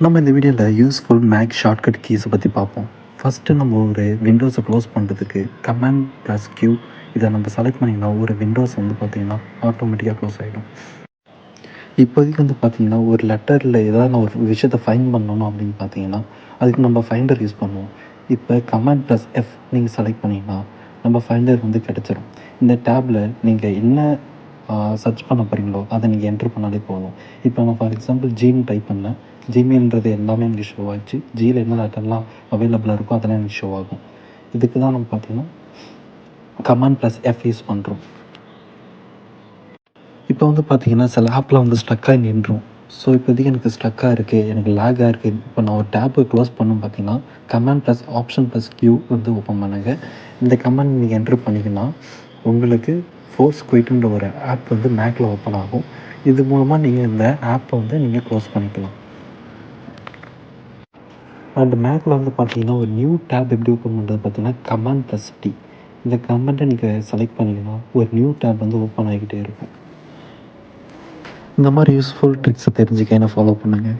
நம்ம இந்த வீடியோவில் யூஸ்ஃபுல் மேக் ஷார்ட்கட் கீஸை பற்றி பார்ப்போம். ஃபஸ்ட்டு நம்ம ஒரு விண்டோஸை க்ளோஸ் பண்ணுறதுக்கு கமாண்ட் ப்ளஸ் கியூ இதை நம்ம செலக்ட் பண்ணிங்கன்னா ஒரு விண்டோஸ் வந்து பார்த்திங்கன்னா ஆட்டோமேட்டிக்காக க்ளோஸ் ஆகிடும். இப்போதைக்கு வந்து பார்த்திங்கன்னா ஒரு லெட்டரில் ஏதாவது ஒரு விஷயத்தை ஃபைண்ட் பண்ணணும் அப்படின்னு பார்த்தீங்கன்னா அதுக்கு நம்ம ஃபைண்டர் யூஸ் பண்ணுவோம். இப்போ கமாண்ட் ப்ளஸ் எஃப் நீங்கள் செலக்ட் பண்ணிங்கன்னா நம்ம ஃபைண்டர் வந்து கிடச்சிரும். இந்த டேப்பில் நீங்கள் என்ன சர்ச் பண்ண போகிறீங்களோ அதை நீங்கள் என்ட்ரு பண்ணாலே போதும். இப்போ நான் ஃபார் எக்ஸாம்பிள் ஜீன் டைப் பண்ணேன். ஜிமெயில்ன்றது எல்லாமே எனக்கு ஷோ ஆச்சு. ஜியில் என்ன லெட்டர்லாம் அவைலபிளாக இருக்கோ அதெல்லாம் எனக்கு ஷோ ஆகும். இதுக்கு தான் நம்ம பார்த்திங்கன்னா கமாண்ட் ப்ளஸ் எஃப் யூஸ் பண்ணுறோம். இப்போ வந்து பார்த்திங்கன்னா சில ஆப்பில் வந்து ஸ்டக்காகி நின்றும். ஸோ இப்போதைக்கு எனக்கு ஸ்டக்காக இருக்குது, எனக்கு லேக்காக இருக்குது. இப்போ நான் ஒரு டேப்பை க்ளோஸ் பண்ணணும் பார்த்திங்கன்னா command plus option plus Q வந்து ஓப்பன் பண்ணுங்கள். இந்த கமாண்ட் நீங்கள் என்ட்ரு பண்ணிங்கன்னா உங்களுக்கு ஃபோர்ஸ் குயிட்டுன்ற ஒரு ஆப் வந்து மேக்கில் ஓப்பன் ஆகும். இது மூலமாக நீங்கள் இந்த ஆப்பை வந்து நீங்கள் க்ளோஸ் பண்ணிக்கலாம். அந்த மேக்கில் வந்து பார்த்தீங்கன்னா ஒரு நியூ டேப் எப்படி ஓப்பன் பண்ணுறது பார்த்தீங்கன்னா கமாண்ட் ப்ளஸ் டி. இந்த கமெண்ட்டை நீங்கள் செலக்ட் பண்ணிங்கன்னா ஒரு நியூ டேப் வந்து ஓப்பன் ஆகிக்கிட்டே இருக்கும். இந்த மாதிரி யூஸ்ஃபுல் ட்ரிக்ஸை தெரிஞ்சுக்க என்ன ஃபாலோ பண்ணுங்கள்.